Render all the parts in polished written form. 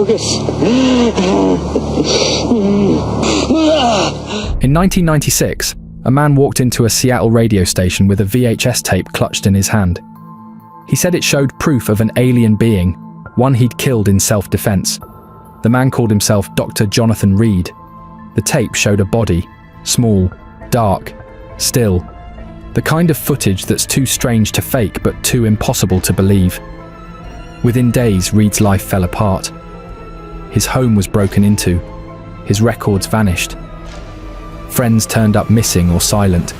focus. In 1996, a man walked into a Seattle radio station with a VHS tape clutched in his hand. He said it showed proof of an alien being, one he'd killed in self-defense. The man called himself Dr. Jonathan Reed. The tape showed a body, small, dark, still. The kind of footage that's too strange to fake but too impossible to believe. Within days, Reed's life fell apart. His home was broken into. His records vanished. Friends turned up missing or silent.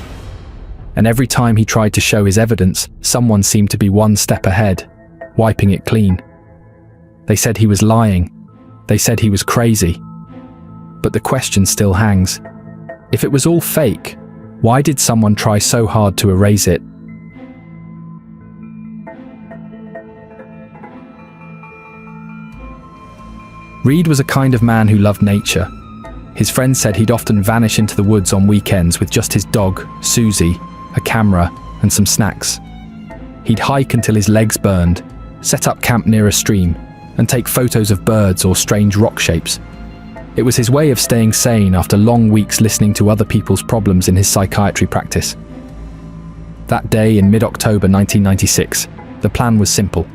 And every time he tried to show his evidence, someone seemed to be one step ahead, wiping it clean. They said he was lying. They said he was crazy. But the question still hangs. If it was all fake, why did someone try so hard to erase it? Reed was a kind of man who loved nature. His friends said he'd often vanish into the woods on weekends with just his dog, Susie, a camera, and some snacks. He'd hike until his legs burned, set up camp near a stream, and take photos of birds or strange rock shapes. It was his way of staying sane after long weeks listening to other people's problems in his psychiatry practice. That day in mid-October 1996, the plan was simple.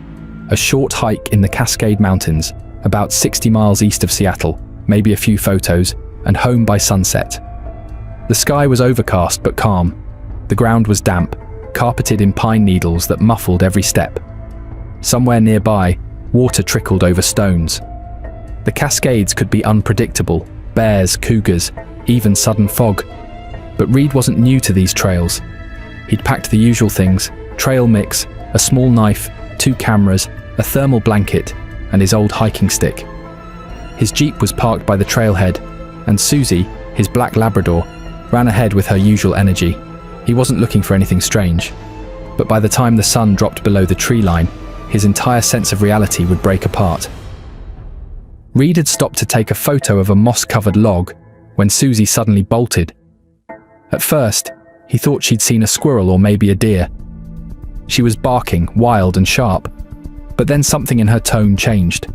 A short hike in the Cascade Mountains, about 60 miles east of Seattle, maybe a few photos, and home by sunset. The sky was overcast but calm. The ground was damp, carpeted in pine needles that muffled every step. Somewhere nearby, water trickled over stones. The Cascades could be unpredictable, bears, cougars, even sudden fog. But Reed wasn't new to these trails. He'd packed the usual things: trail mix, a small knife, 2 cameras, a thermal blanket, and his old hiking stick. His Jeep was parked by the trailhead, and Susie, his black Labrador, ran ahead with her usual energy. He wasn't looking for anything strange. But by the time the sun dropped below the tree line, his entire sense of reality would break apart. Reed had stopped to take a photo of a moss-covered log when Susie suddenly bolted. At first, he thought she'd seen a squirrel or maybe a deer. She was barking, wild and sharp, but then something in her tone changed.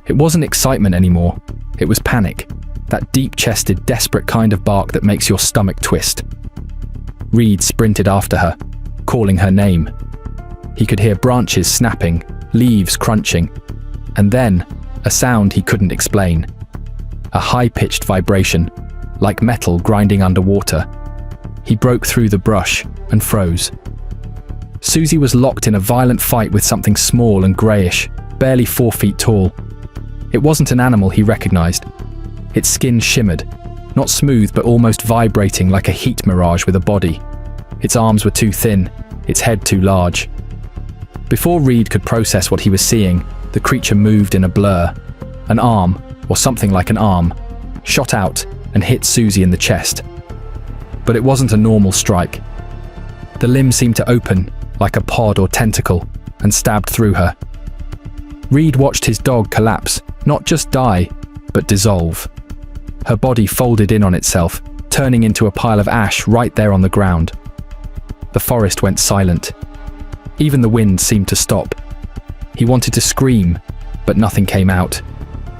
It wasn't excitement anymore, it was panic, that deep-chested, desperate kind of bark that makes your stomach twist. Reed sprinted after her, calling her name. He could hear branches snapping, leaves crunching, and then a sound he couldn't explain. A high-pitched vibration, like metal grinding underwater. He broke through the brush and froze. Susie was locked in a violent fight with something small and greyish, barely 4 feet tall. It wasn't an animal he recognized. Its skin shimmered, not smooth but almost vibrating like a heat mirage with a body. Its arms were too thin, its head too large. Before Reed could process what he was seeing, the creature moved in a blur. An arm, or something like an arm, shot out and hit Susie in the chest. But it wasn't a normal strike. The limb seemed to open, like a pod or tentacle, and stabbed through her. Reed watched his dog collapse, not just die, but dissolve. Her body folded in on itself, turning into a pile of ash right there on the ground. The forest went silent. Even the wind seemed to stop. He wanted to scream, but nothing came out.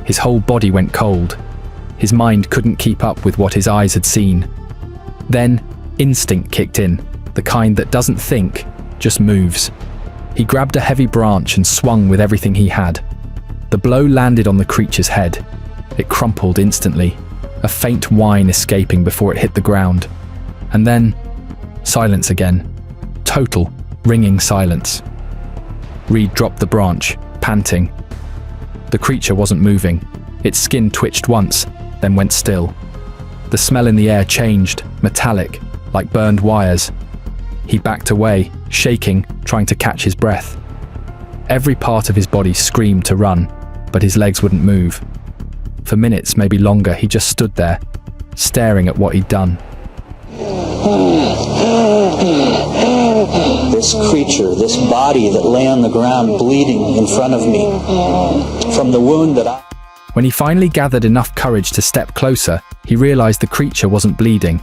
His whole body went cold. His mind couldn't keep up with what his eyes had seen. Then, instinct kicked in, the kind that doesn't think, just moves. He grabbed a heavy branch and swung with everything he had. The blow landed on the creature's head. It crumpled instantly, a faint whine escaping before it hit the ground. And then, silence again. Total, ringing silence. Reed dropped the branch, panting. The creature wasn't moving. Its skin twitched once, then went still. The smell in the air changed, metallic, like burned wires. He backed away, shaking, trying to catch his breath. Every part of his body screamed to run, but his legs wouldn't move. For minutes, maybe longer, he just stood there, staring at what he'd done. This creature, this body that lay on the ground bleeding in front of me, from the wound that I... When he finally gathered enough courage to step closer, he realized the creature wasn't bleeding.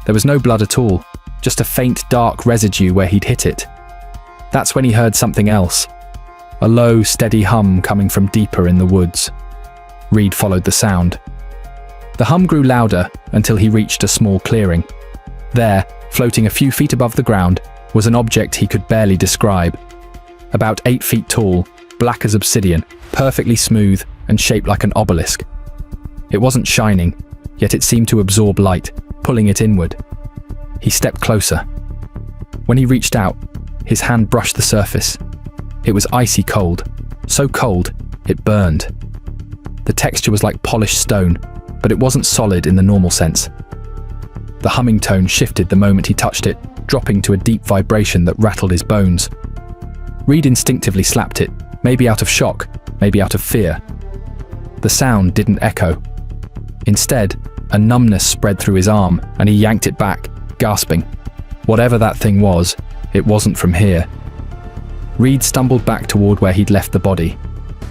There was no blood at all, just a faint dark residue where he'd hit it. That's when he heard something else. a low, steady hum coming from deeper in the woods. Reed followed the sound. The hum grew louder until he reached a small clearing. There, floating a few feet above the ground, was an object he could barely describe. About 8 feet tall, black as obsidian, perfectly smooth and shaped like an obelisk. It wasn't shining, yet it seemed to absorb light, pulling it inward. He stepped closer. When he reached out, his hand brushed the surface. It was icy cold, so cold it burned. The texture was like polished stone, but it wasn't solid in the normal sense. The humming tone shifted the moment he touched it, dropping to a deep vibration that rattled his bones. Reed instinctively slapped it, maybe out of shock, maybe out of fear. The sound didn't echo. Instead, a numbness spread through his arm, and he yanked it back, gasping. Whatever that thing was, it wasn't from here. Reed stumbled back toward where he'd left the body.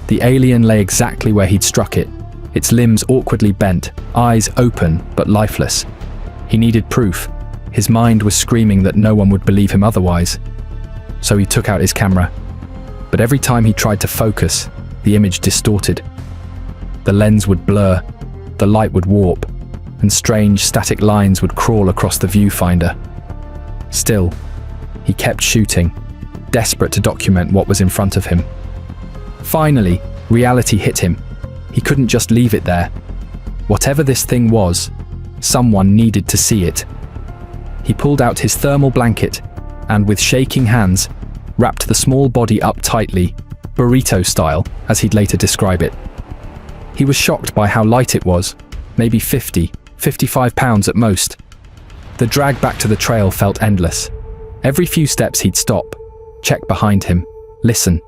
The alien lay exactly where he'd struck it, its limbs awkwardly bent, eyes open but lifeless. He needed proof. His mind was screaming that no one would believe him otherwise. So he took out his camera. But every time he tried to focus, the image distorted. The lens would blur, the light would warp, and strange static lines would crawl across the viewfinder. Still, he kept shooting, desperate to document what was in front of him. Finally, reality hit him. He couldn't just leave it there. Whatever this thing was, someone needed to see it. He pulled out his thermal blanket and, with shaking hands, wrapped the small body up tightly, burrito style, as he'd later describe it. He was shocked by how light it was, maybe 55 pounds at most. The drag back to the trail felt endless. Every few steps he'd stop, check behind him, listen.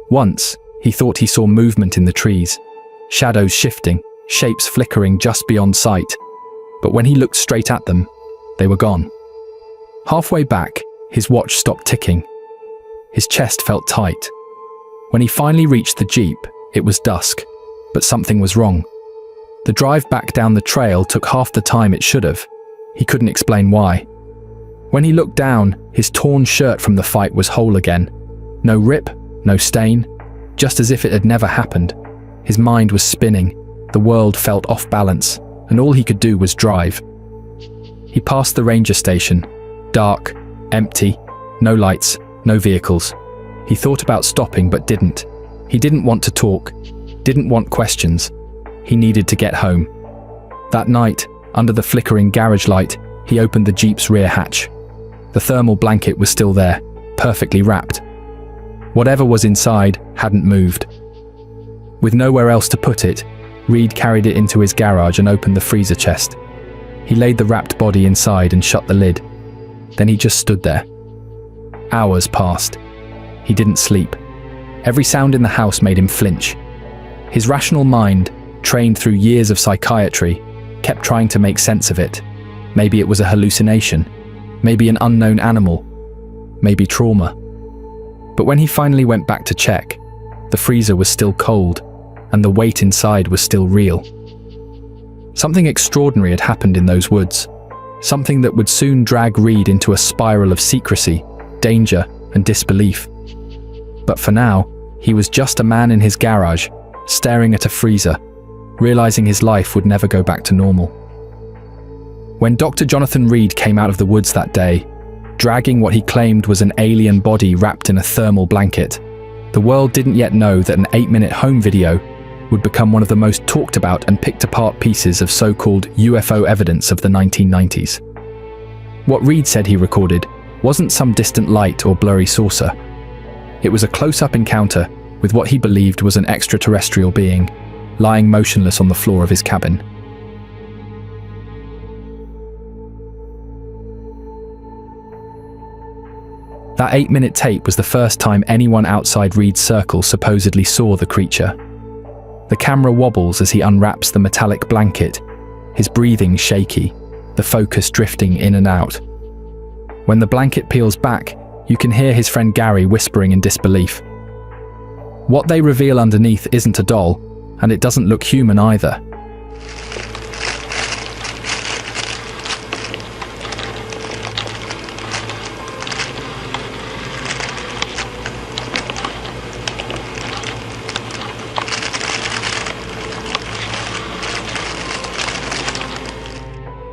Once, he thought he saw movement in the trees, shadows shifting, shapes flickering just beyond sight. But when he looked straight at them, they were gone. Halfway back, his watch stopped ticking. His chest felt tight. When he finally reached the jeep, it was dusk, but something was wrong. The drive back down the trail took half the time it should have. He couldn't explain why. When he looked down, his torn shirt from the fight was whole again. No rip, no stain, just as if it had never happened. His mind was spinning, the world felt off balance, and all he could do was drive. He passed the ranger station, dark, empty, no lights, no vehicles. He thought about stopping but didn't. He didn't want to talk, didn't want questions. He needed to get home. That night, under the flickering garage light, he opened the Jeep's rear hatch. The thermal blanket was still there, perfectly wrapped. Whatever was inside hadn't moved. With nowhere else to put it, Reed carried it into his garage and opened the freezer chest. He laid the wrapped body inside and shut the lid. Then he just stood there. Hours passed. He didn't sleep. Every sound in the house made him flinch. His rational mind, trained through years of psychiatry, kept trying to make sense of it. Maybe it was a hallucination. Maybe an unknown animal. Maybe trauma. But when he finally went back to check, the freezer was still cold, and the weight inside was still real. Something extraordinary had happened in those woods. Something that would soon drag Reed into a spiral of secrecy, danger, and disbelief. But for now, he was just a man in his garage, staring at a freezer, realizing his life would never go back to normal. When Dr. Jonathan Reed came out of the woods that day, dragging what he claimed was an alien body wrapped in a thermal blanket, the world didn't yet know that an 8-minute home video would become one of the most talked about and picked apart pieces of so-called UFO evidence of the 1990s. What Reed said he recorded wasn't some distant light or blurry saucer. It was a close-up encounter with what he believed was an extraterrestrial being, lying motionless on the floor of his cabin. That 8-minute tape was the first time anyone outside Reed's circle supposedly saw the creature. The camera wobbles as he unwraps the metallic blanket, his breathing shaky, the focus drifting in and out. When the blanket peels back, you can hear his friend Gary whispering in disbelief. What they reveal underneath isn't a doll, and it doesn't look human either.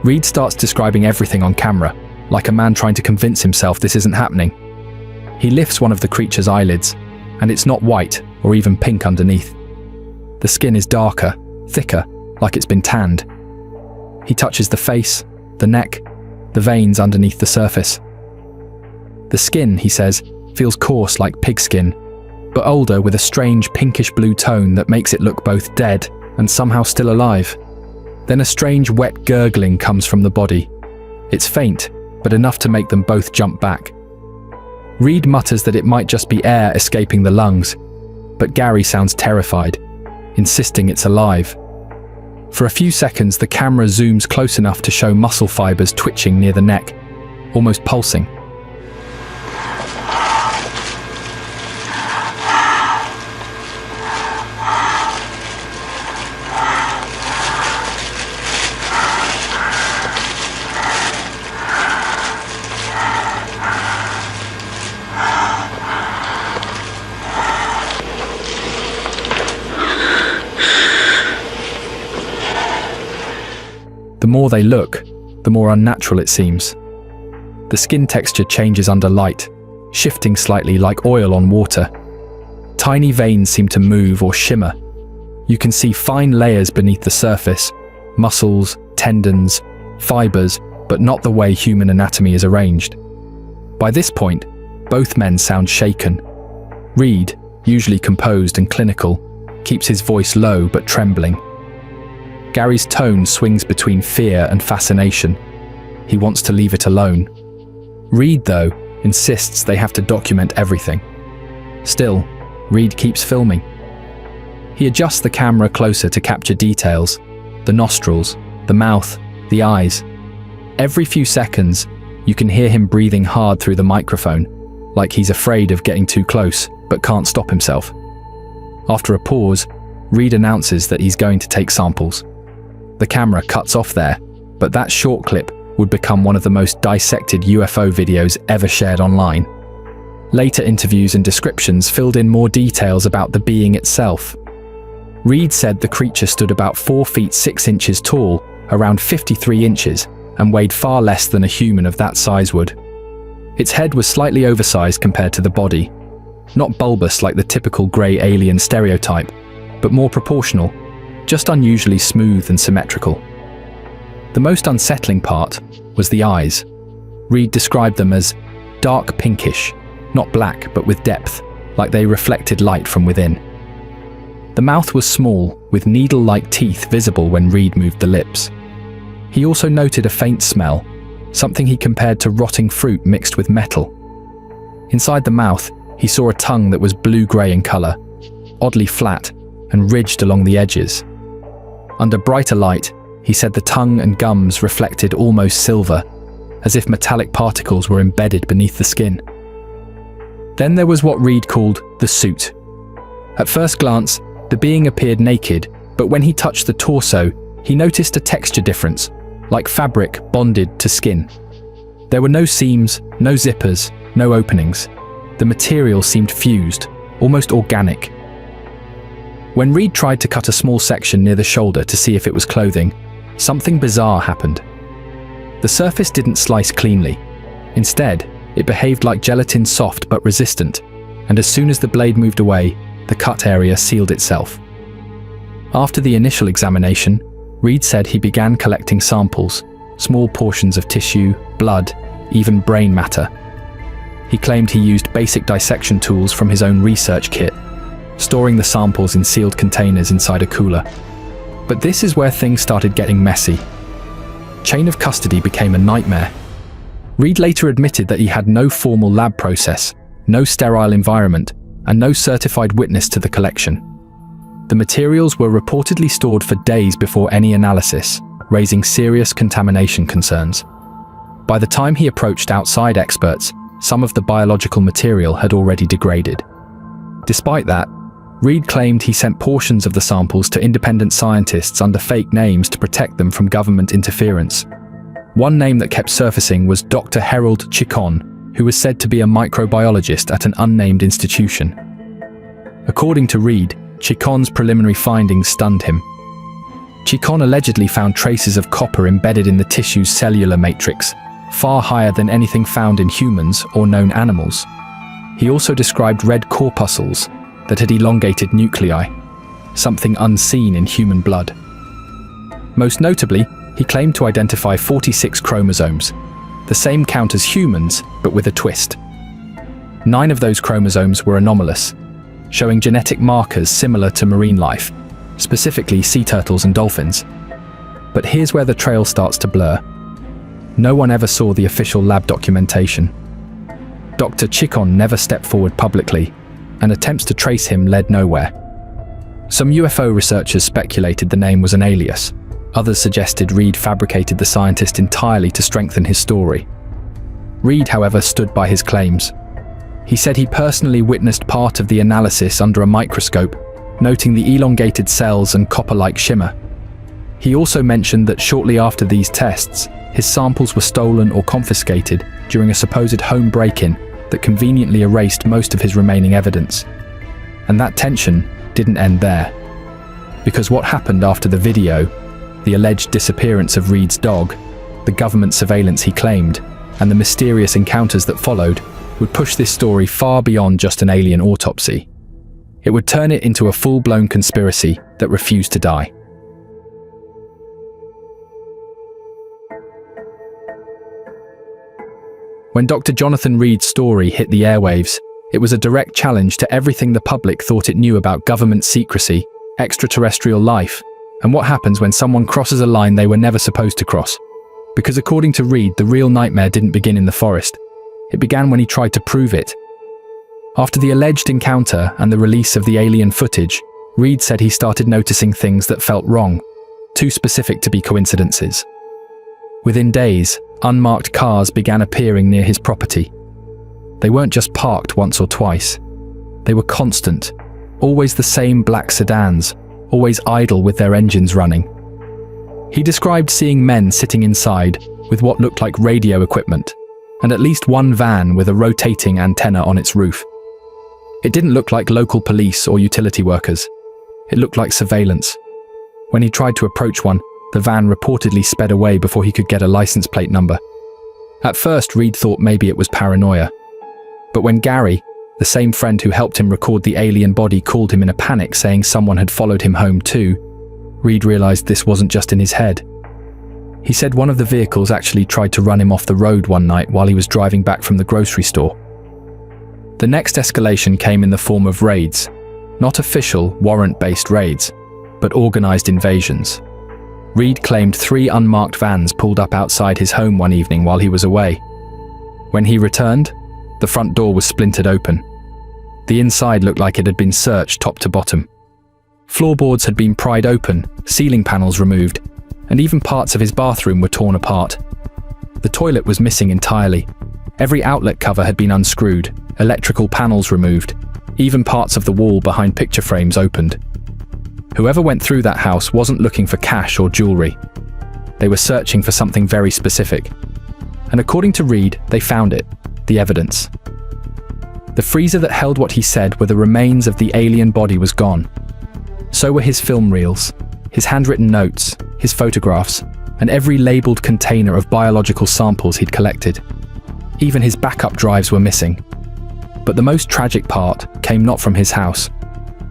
Reed starts describing everything on camera, like a man trying to convince himself this isn't happening. He lifts one of the creature's eyelids, and it's not white or even pink underneath. The skin is darker, thicker, like it's been tanned. He touches the face, the neck, the veins underneath the surface. The skin, he says, feels coarse like pigskin, but older with a strange pinkish blue tone that makes it look both dead and somehow still alive. Then a strange wet gurgling comes from the body. It's faint, but enough to make them both jump back. Reed mutters that it might just be air escaping the lungs, but Gary sounds terrified, insisting it's alive. For a few seconds, the camera zooms close enough to show muscle fibers twitching near the neck, almost pulsing. The more they look, the more unnatural it seems. The skin texture changes under light, shifting slightly like oil on water. Tiny veins seem to move or shimmer. You can see fine layers beneath the surface, muscles, tendons, fibers, but not the way human anatomy is arranged. By this point, both men sound shaken. Reed, usually composed and clinical, keeps his voice low but trembling. Gary's tone swings between fear and fascination. He wants to leave it alone. Reed, though, insists they have to document everything. Still, Reed keeps filming. He adjusts the camera closer to capture details: the nostrils, the mouth, the eyes. Every few seconds, you can hear him breathing hard through the microphone, like he's afraid of getting too close, but can't stop himself. After a pause, Reed announces that he's going to take samples. The camera cuts off there, but that short clip would become one of the most dissected UFO videos ever shared online. Later interviews and descriptions filled in more details about the being itself. Reed said the creature stood about 4 feet 6 inches tall, around 53 inches, and weighed far less than a human of that size would. Its head was slightly oversized compared to the body. Not bulbous like the typical grey alien stereotype, but more proportional, just unusually smooth and symmetrical. The most unsettling part was the eyes. Reed described them as dark pinkish, not black but with depth, like they reflected light from within. The mouth was small, with needle-like teeth visible when Reed moved the lips. He also noted a faint smell, something he compared to rotting fruit mixed with metal. Inside the mouth, he saw a tongue that was blue-grey in colour, oddly flat and ridged along the edges. Under brighter light, he said the tongue and gums reflected almost silver, as if metallic particles were embedded beneath the skin. Then there was what Reed called the suit. At first glance, the being appeared naked, but when he touched the torso, he noticed a texture difference, like fabric bonded to skin. There were no seams, no zippers, no openings. The material seemed fused, almost organic. When Reed tried to cut a small section near the shoulder to see if it was clothing, something bizarre happened. The surface didn't slice cleanly. Instead, it behaved like gelatin, soft but resistant, and as soon as the blade moved away, the cut area sealed itself. After the initial examination, Reed said he began collecting samples, small portions of tissue, blood, even brain matter. He claimed he used basic dissection tools from his own research kit, storing the samples in sealed containers inside a cooler. But this is where things started getting messy. Chain of custody became a nightmare. Reed later admitted that he had no formal lab process, no sterile environment, and no certified witness to the collection. The materials were reportedly stored for days before any analysis, raising serious contamination concerns. By the time he approached outside experts, some of the biological material had already degraded. Despite that, Reed claimed he sent portions of the samples to independent scientists under fake names to protect them from government interference. One name that kept surfacing was Dr. Harold Chicon, who was said to be a microbiologist at an unnamed institution. According to Reed, Chicon's preliminary findings stunned him. Chikon allegedly found traces of copper embedded in the tissue's cellular matrix, far higher than anything found in humans or known animals. He also described red corpuscles that had elongated nuclei, something unseen in human blood. Most notably, he claimed to identify 46 chromosomes, the same count as humans, but with a twist. 9 of those chromosomes were anomalous, showing genetic markers similar to marine life, specifically sea turtles and dolphins. But here's where the trail starts to blur. No one ever saw the official lab documentation. Dr. Chikon never stepped forward publicly, and attempts to trace him led nowhere. Some UFO researchers speculated the name was an alias. Others suggested Reed fabricated the scientist entirely to strengthen his story. Reed, however, stood by his claims. He said he personally witnessed part of the analysis under a microscope, noting the elongated cells and copper-like shimmer. He also mentioned that shortly after these tests, his samples were stolen or confiscated during a supposed home break-in that conveniently erased most of his remaining evidence. And that tension didn't end there. Because what happened after the video, the alleged disappearance of Reed's dog, the government surveillance he claimed, and the mysterious encounters that followed, would push this story far beyond just an alien autopsy. It would turn it into a full-blown conspiracy that refused to die. When Dr. Jonathan Reed's story hit the airwaves, it was a direct challenge to everything the public thought it knew about government secrecy, extraterrestrial life, and what happens when someone crosses a line they were never supposed to cross. Because according to Reed, the real nightmare didn't begin in the forest. It began when he tried to prove it. After the alleged encounter and the release of the alien footage, Reed said he started noticing things that felt wrong, too specific to be coincidences. Within days, unmarked cars began appearing near his property. They weren't just parked once or twice. They were constant, always the same black sedans, always idle with their engines running. He described seeing men sitting inside with what looked like radio equipment, and at least one van with a rotating antenna on its roof. It didn't look like local police or utility workers. It looked like surveillance. When he tried to approach one, the van reportedly sped away before he could get a license plate number. At first, Reed thought maybe it was paranoia. But when Gary, the same friend who helped him record the alien body, called him in a panic saying someone had followed him home too, Reed realized this wasn't just in his head. He said one of the vehicles actually tried to run him off the road one night while he was driving back from the grocery store. The next escalation came in the form of raids, not official, warrant-based raids, but organized invasions. Reed claimed 3 unmarked vans pulled up outside his home one evening while he was away. When he returned, the front door was splintered open. The inside looked like it had been searched top to bottom. Floorboards had been pried open, ceiling panels removed, and even parts of his bathroom were torn apart. The toilet was missing entirely. Every outlet cover had been unscrewed, electrical panels removed, even parts of the wall behind picture frames opened. Whoever went through that house wasn't looking for cash or jewelry. They were searching for something very specific. And according to Reed, they found it, the evidence. The freezer that held what he said were the remains of the alien body was gone. So were his film reels, his handwritten notes, his photographs, and every labeled container of biological samples he'd collected. Even his backup drives were missing. But the most tragic part came not from his house,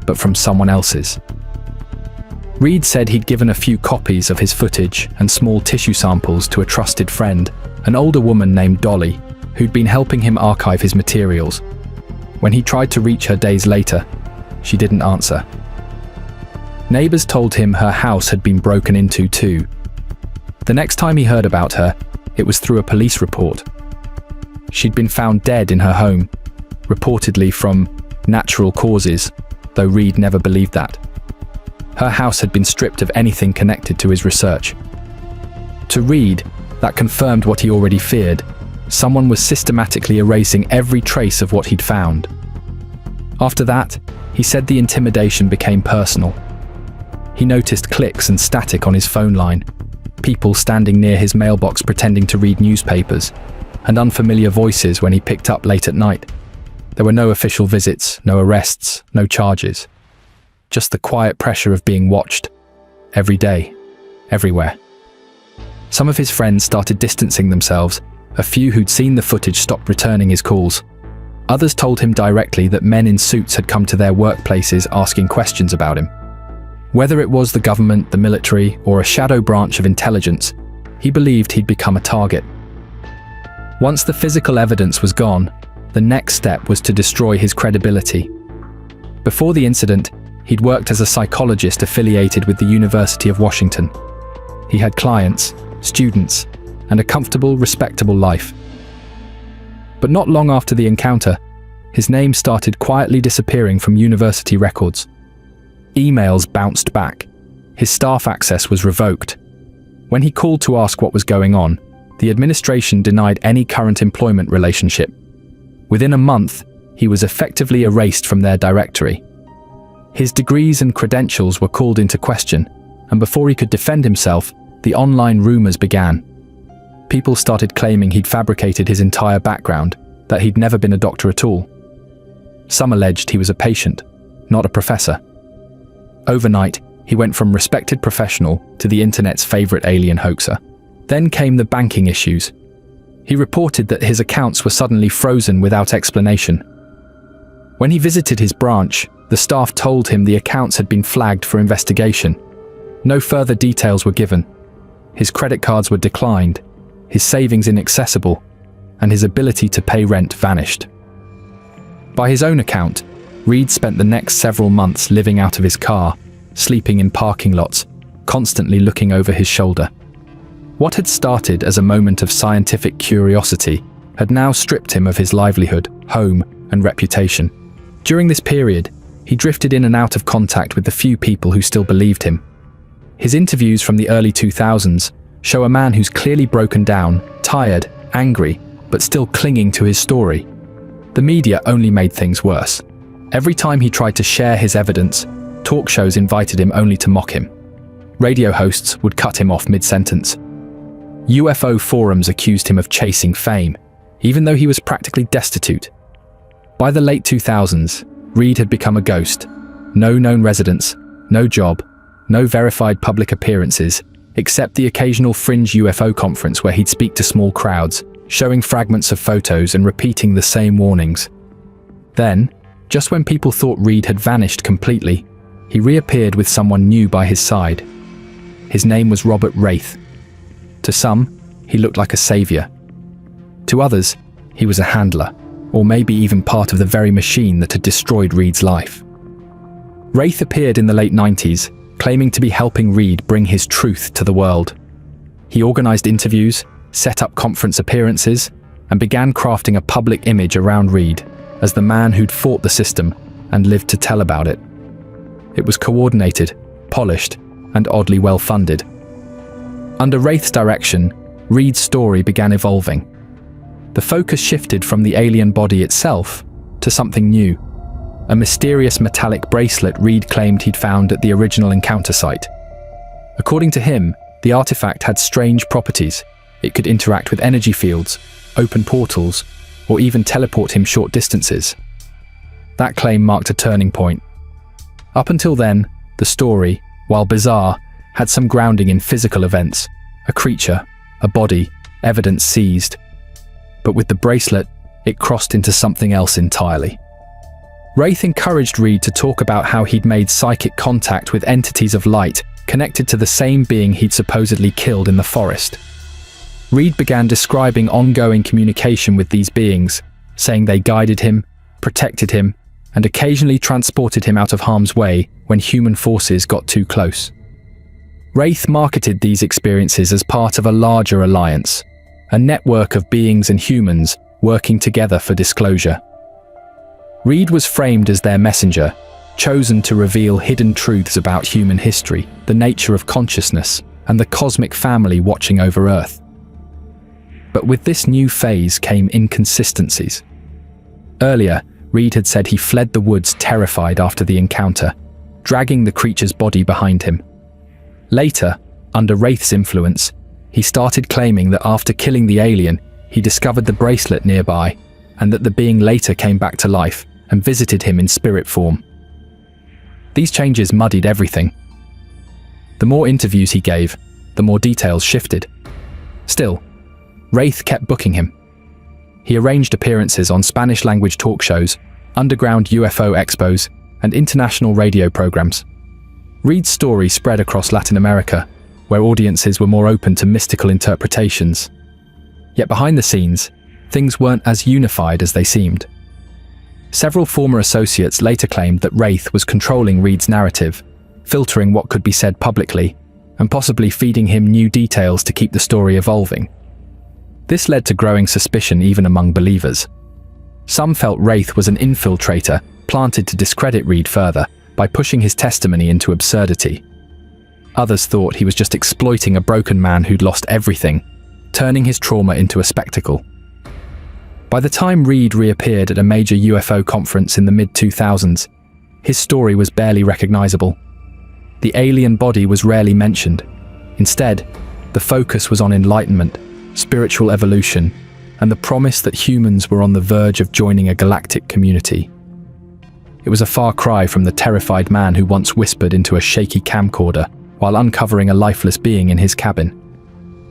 but from someone else's. Reed said he'd given a few copies of his footage and small tissue samples to a trusted friend, an older woman named Dolly, who'd been helping him archive his materials. When he tried to reach her days later, she didn't answer. Neighbors told him her house had been broken into too. The next time he heard about her, it was through a police report. She'd been found dead in her home, reportedly from natural causes, though Reed never believed that. Her house had been stripped of anything connected to his research. To Reed, that confirmed what he already feared. Someone was systematically erasing every trace of what he'd found. After that, he said the intimidation became personal. He noticed clicks and static on his phone line, people standing near his mailbox pretending to read newspapers, and unfamiliar voices when he picked up late at night. There were no official visits, no arrests, no charges. Just the quiet pressure of being watched every day. everywhere. Some of his friends started distancing themselves. A few who'd seen the footage stopped returning his calls. Others told him directly that men in suits had come to their workplaces asking questions about him. Whether it was the government, the military, or a shadow branch of intelligence, he believed he'd become a target. Once the physical evidence was gone, the next step was to destroy his credibility. Before the incident, he'd worked as a psychologist affiliated with the University of Washington. He had clients, students, and a comfortable, respectable life. But not long after the encounter, his name started quietly disappearing from university records. Emails bounced back. His staff access was revoked. When he called to ask what was going on, the administration denied any current employment relationship. Within a month, he was effectively erased from their directory. His degrees and credentials were called into question, and before he could defend himself, the online rumors began. People started claiming he'd fabricated his entire background, that he'd never been a doctor at all. Some alleged he was a patient, not a professor. Overnight, he went from respected professional to the internet's favorite alien hoaxer. Then came the banking issues. He reported that his accounts were suddenly frozen without explanation. When he visited his branch, the staff told him the accounts had been flagged for investigation. No further details were given. His credit cards were declined, his savings inaccessible, and his ability to pay rent vanished. By his own account, Reed spent the next several months living out of his car, sleeping in parking lots, constantly looking over his shoulder. What had started as a moment of scientific curiosity had now stripped him of his livelihood, home, and reputation. During this period, he drifted in and out of contact with the few people who still believed him. His interviews from the early 2000s show a man who's clearly broken down, tired, angry, but still clinging to his story. The media only made things worse. Every time he tried to share his evidence, talk shows invited him only to mock him. Radio hosts would cut him off mid-sentence. UFO forums accused him of chasing fame, even though he was practically destitute. By the late 2000s, Reed had become a ghost. No known residence, no job, no verified public appearances, except the occasional fringe UFO conference where he'd speak to small crowds, showing fragments of photos and repeating the same warnings. Then, just when people thought Reed had vanished completely, he reappeared with someone new by his side. His name was Robert Wraith. To some, he looked like a savior. To others, he was a handler, or maybe even part of the very machine that had destroyed Reed's life. Wraith appeared in the late 90s, claiming to be helping Reed bring his truth to the world. He organized interviews, set up conference appearances, and began crafting a public image around Reed as the man who'd fought the system and lived to tell about it. It was coordinated, polished, and oddly well-funded. Under Wraith's direction, Reed's story began evolving. The focus shifted from the alien body itself to something new. A mysterious metallic bracelet Reed claimed he'd found at the original encounter site. According to him, the artifact had strange properties. It could interact with energy fields, open portals, or even teleport him short distances. That claim marked a turning point. Up until then, the story, while bizarre, had some grounding in physical events: a creature, a body, evidence seized. But with the bracelet, it crossed into something else entirely. Wraith encouraged Reed to talk about how he'd made psychic contact with entities of light connected to the same being he'd supposedly killed in the forest. Reed began describing ongoing communication with these beings, saying they guided him, protected him, and occasionally transported him out of harm's way when human forces got too close. Wraith marketed these experiences as part of a larger alliance, a network of beings and humans working together for disclosure. Reed was framed as their messenger, chosen to reveal hidden truths about human history, the nature of consciousness, and the cosmic family watching over Earth. But with this new phase came inconsistencies. Earlier, Reed had said he fled the woods terrified after the encounter, dragging the creature's body behind him. Later, under Wraith's influence, he started claiming that after killing the alien, he discovered the bracelet nearby, and that the being later came back to life and visited him in spirit form. These changes muddied everything. The more interviews he gave, the more details shifted. Still, Wraith kept booking him. He arranged appearances on Spanish-language talk shows, underground UFO expos, and international radio programs. Reed's story spread across Latin America, where audiences were more open to mystical interpretations. Yet behind the scenes, things weren't as unified as they seemed. Several former associates later claimed that Wraith was controlling Reed's narrative, filtering what could be said publicly, and possibly feeding him new details to keep the story evolving. This led to growing suspicion even among believers. Some felt Wraith was an infiltrator planted to discredit Reed further by pushing his testimony into absurdity. Others thought he was just exploiting a broken man who'd lost everything, turning his trauma into a spectacle. By the time Reed reappeared at a major UFO conference in the mid-2000s, his story was barely recognizable. The alien body was rarely mentioned. Instead, the focus was on enlightenment, spiritual evolution, and the promise that humans were on the verge of joining a galactic community. It was a far cry from the terrified man who once whispered into a shaky camcorder while uncovering a lifeless being in his cabin.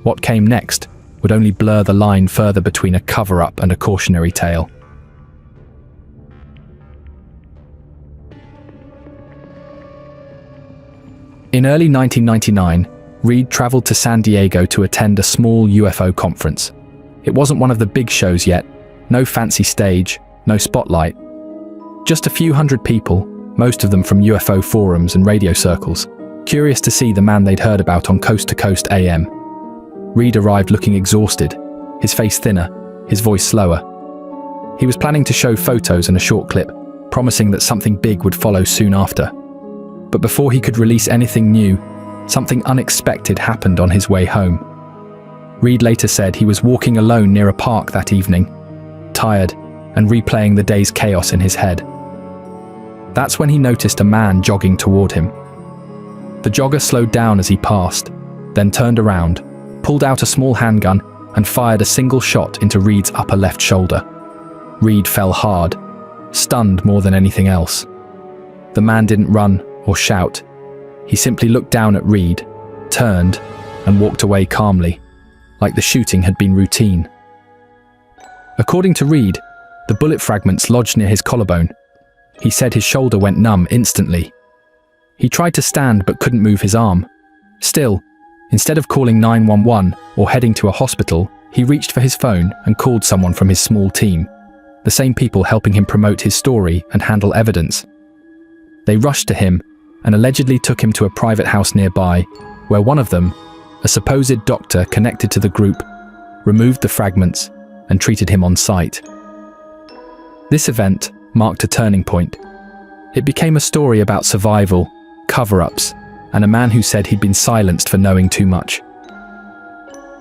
What came next would only blur the line further between a cover-up and a cautionary tale. In early 1999, Reed traveled to San Diego to attend a small UFO conference. It wasn't one of the big shows yet, no fancy stage, no spotlight. Just a few hundred people, most of them from UFO forums and radio circles, curious to see the man they'd heard about on Coast to Coast AM. Reed arrived looking exhausted, his face thinner, his voice slower. He was planning to show photos and a short clip, promising that something big would follow soon after. But before he could release anything new, something unexpected happened on his way home. Reed later said he was walking alone near a park that evening, tired and replaying the day's chaos in his head. That's when he noticed a man jogging toward him. The jogger slowed down as he passed, then turned around, pulled out a small handgun, and fired a single shot into Reed's upper left shoulder. Reed fell hard, stunned more than anything else. The man didn't run or shout. He simply looked down at Reed, turned, and walked away calmly, like the shooting had been routine. According to Reed, the bullet fragments lodged near his collarbone. He said his shoulder went numb instantly. He tried to stand but couldn't move his arm. Still, instead of calling 911 or heading to a hospital, he reached for his phone and called someone from his small team, the same people helping him promote his story and handle evidence. They rushed to him and allegedly took him to a private house nearby, where one of them, a supposed doctor connected to the group, removed the fragments and treated him on site. This event marked a turning point. It became a story about survival, cover-ups, and a man who said he'd been silenced for knowing too much.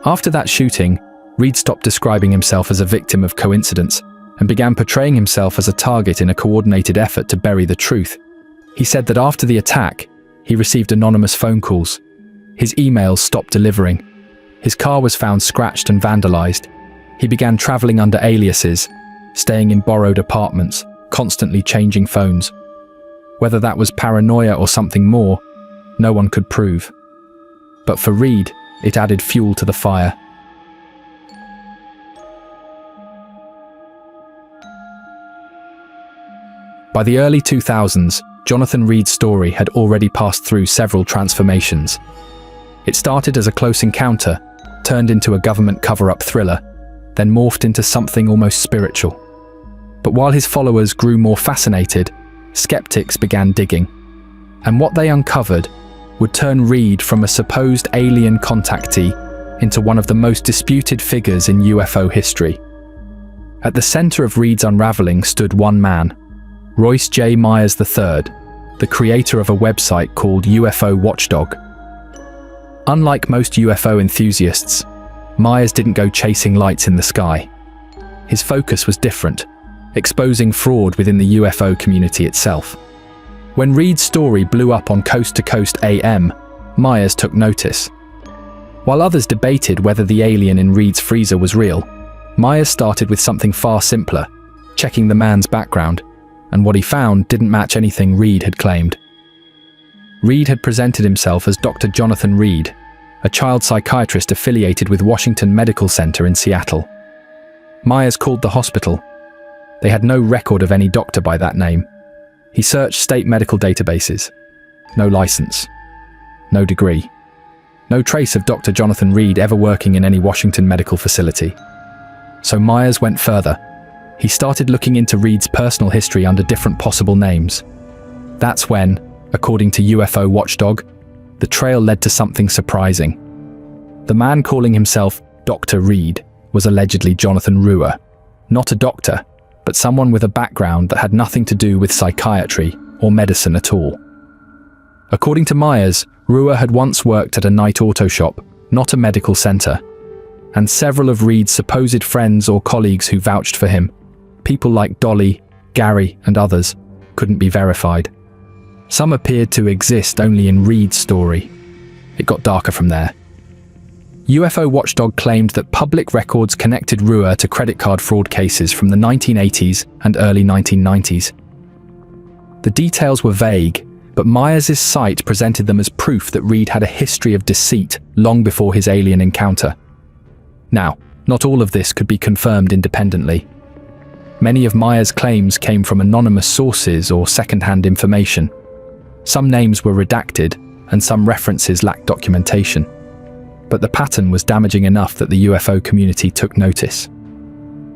After that shooting, Reed stopped describing himself as a victim of coincidence and began portraying himself as a target in a coordinated effort to bury the truth. He said that after the attack, he received anonymous phone calls. His emails stopped delivering. His car was found scratched and vandalized. He began traveling under aliases, staying in borrowed apartments, constantly changing phones. Whether that was paranoia or something more, no one could prove. But for Reed, it added fuel to the fire. By the early 2000s, Jonathan Reed's story had already passed through several transformations. It started as a close encounter, turned into a government cover-up thriller, then morphed into something almost spiritual. But while his followers grew more fascinated, skeptics began digging. And what they uncovered would turn Reed from a supposed alien contactee into one of the most disputed figures in UFO history. At the center of Reed's unraveling stood one man, Royce J. Myers III, the creator of a website called UFO Watchdog. Unlike most UFO enthusiasts, Myers didn't go chasing lights in the sky. His focus was different, exposing fraud within the UFO community itself. When Reed's story blew up on Coast to Coast AM, Myers took notice. While others debated whether the alien in Reed's freezer was real, Myers started with something far simpler, checking the man's background, and what he found didn't match anything Reed had claimed. Reed had presented himself as Dr. Jonathan Reed, a child psychiatrist affiliated with Washington Medical Center in Seattle. Myers called the hospital. They had no record of any doctor by that name. He searched state medical databases. No license. No degree. No trace of Dr. Jonathan Reed ever working in any Washington medical facility. So Myers went further. He started looking into Reed's personal history under different possible names. That's when, according to UFO Watchdog, the trail led to something surprising. The man calling himself Dr. Reed was allegedly Jonathan Ruhr, not a doctor, but someone with a background that had nothing to do with psychiatry or medicine at all. According to Myers, Ruhr had once worked at a night auto shop, not a medical center, and several of Reed's supposed friends or colleagues who vouched for him, people like Dolly, Gary, and others, couldn't be verified. Some appeared to exist only in Reed's story. It got darker from there. UFO Watchdog claimed that public records connected Ruhr to credit card fraud cases from the 1980s and early 1990s. The details were vague, but Myers' site presented them as proof that Reed had a history of deceit long before his alien encounter. Now, not all of this could be confirmed independently. Many of Myers' claims came from anonymous sources or second-hand information. Some names were redacted, and some references lacked documentation. But the pattern was damaging enough that the UFO community took notice.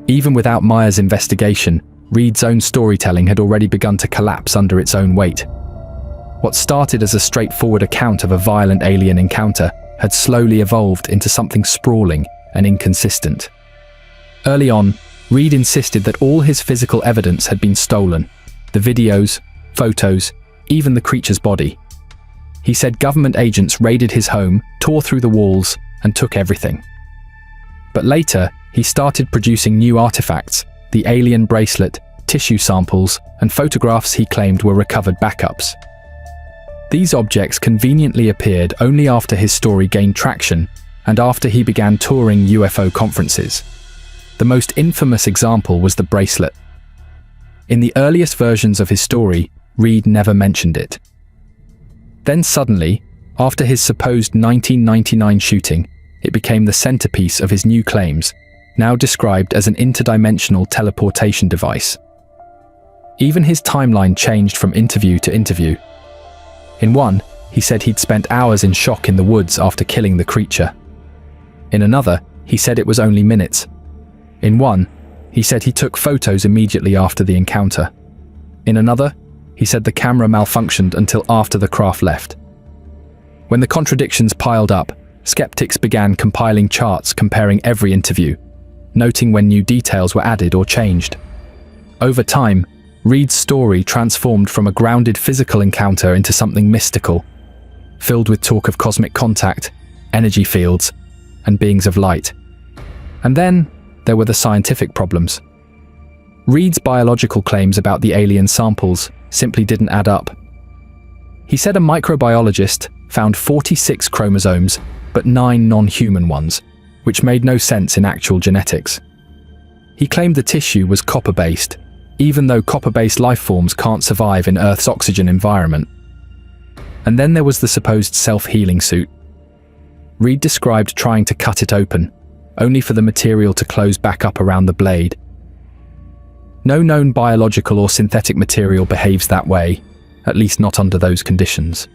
Even without Myers' investigation, Reed's own storytelling had already begun to collapse under its own weight. What started as a straightforward account of a violent alien encounter had slowly evolved into something sprawling and inconsistent. Early on, Reed insisted that all his physical evidence had been stolen: the videos, photos, even the creature's body. He said government agents raided his home, tore through the walls, and took everything. But later, he started producing new artifacts: the alien bracelet, tissue samples, and photographs he claimed were recovered backups. These objects conveniently appeared only after his story gained traction and after he began touring UFO conferences. The most infamous example was the bracelet. In the earliest versions of his story, Reed never mentioned it. Then suddenly, after his supposed 1999 shooting, it became the centerpiece of his new claims, now described as an interdimensional teleportation device. Even his timeline changed from interview to interview. In one, he said he'd spent hours in shock in the woods after killing the creature. In another, he said it was only minutes. In one, he said he took photos immediately after the encounter. In another, he said the camera malfunctioned until after the craft left. When the contradictions piled up, skeptics began compiling charts comparing every interview, noting when new details were added or changed. Over time, Reed's story transformed from a grounded physical encounter into something mystical, filled with talk of cosmic contact, energy fields, and beings of light. And then there were the scientific problems. Reed's biological claims about the alien samples simply didn't add up. He said a microbiologist found 46 chromosomes, but 9 non-human ones, which made no sense in actual genetics. He claimed the tissue was copper-based, even though copper-based life forms can't survive in Earth's oxygen environment. And then there was the supposed self-healing suit. Reed described trying to cut it open, only for the material to close back up around the blade. No known biological or synthetic material behaves that way, at least not under those conditions.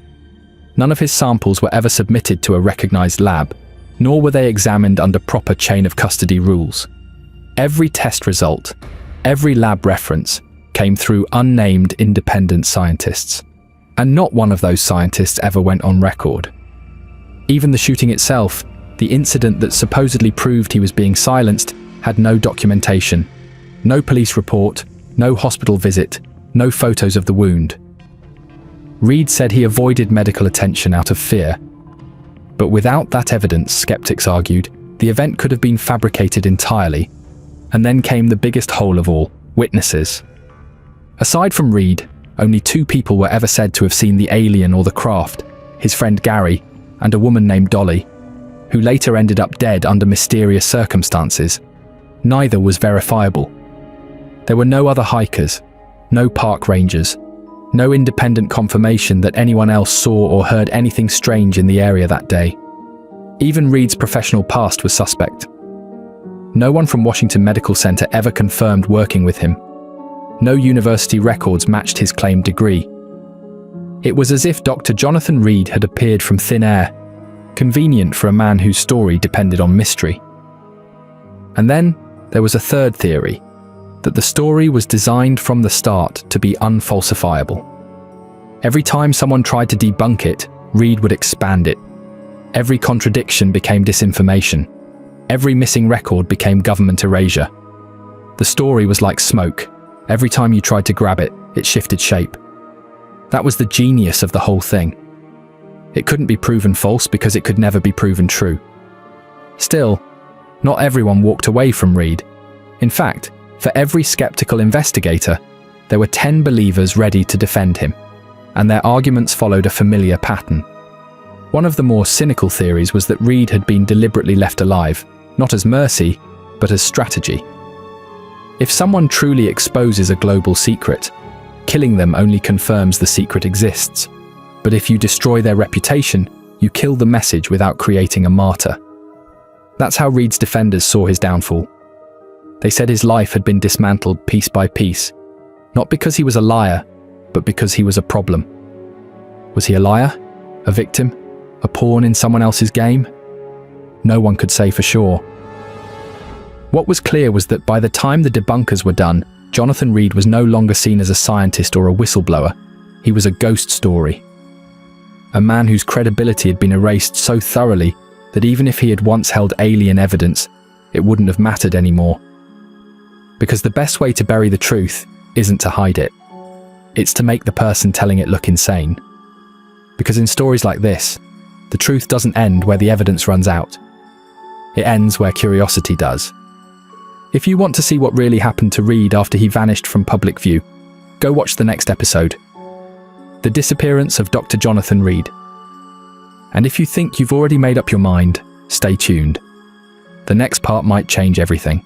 None of his samples were ever submitted to a recognized lab, nor were they examined under proper chain of custody rules. Every test result, every lab reference, came through unnamed independent scientists, and not one of those scientists ever went on record. Even the shooting itself, the incident that supposedly proved he was being silenced, had no documentation. No police report, no hospital visit, no photos of the wound. Reed said he avoided medical attention out of fear. But without that evidence, skeptics argued, the event could have been fabricated entirely. And then came the biggest hole of all: witnesses. Aside from Reed, only 2 people were ever said to have seen the alien or the craft: his friend Gary and a woman named Dolly, who later ended up dead under mysterious circumstances. Neither was verifiable. There were no other hikers, no park rangers, no independent confirmation that anyone else saw or heard anything strange in the area that day. Even Reed's professional past was suspect. No one from Washington Medical Center ever confirmed working with him. No university records matched his claimed degree. It was as if Dr. Jonathan Reed had appeared from thin air, convenient for a man whose story depended on mystery. And then there was a third theory, that the story was designed from the start to be unfalsifiable. Every time someone tried to debunk it, Reed would expand it. Every contradiction became disinformation. Every missing record became government erasure. The story was like smoke. Every time you tried to grab it, it shifted shape. That was the genius of the whole thing. It couldn't be proven false because it could never be proven true. Still, not everyone walked away from Reed. In fact, for every skeptical investigator, there were 10 believers ready to defend him, and their arguments followed a familiar pattern. One of the more cynical theories was that Reed had been deliberately left alive, not as mercy, but as strategy. If someone truly exposes a global secret, killing them only confirms the secret exists. But if you destroy their reputation, you kill the message without creating a martyr. That's how Reed's defenders saw his downfall. They said his life had been dismantled piece by piece, not because he was a liar, but because he was a problem. Was he a liar? A victim? A pawn in someone else's game? No one could say for sure. What was clear was that by the time the debunkers were done, Jonathan Reed was no longer seen as a scientist or a whistleblower. He was a ghost story. A man whose credibility had been erased so thoroughly that even if he had once held alien evidence, it wouldn't have mattered anymore. Because the best way to bury the truth isn't to hide it. It's to make the person telling it look insane. Because in stories like this, the truth doesn't end where the evidence runs out. It ends where curiosity does. If you want to see what really happened to Reed after he vanished from public view, go watch the next episode. The Disappearance of Dr. Jonathan Reed. And if you think you've already made up your mind, stay tuned. The next part might change everything.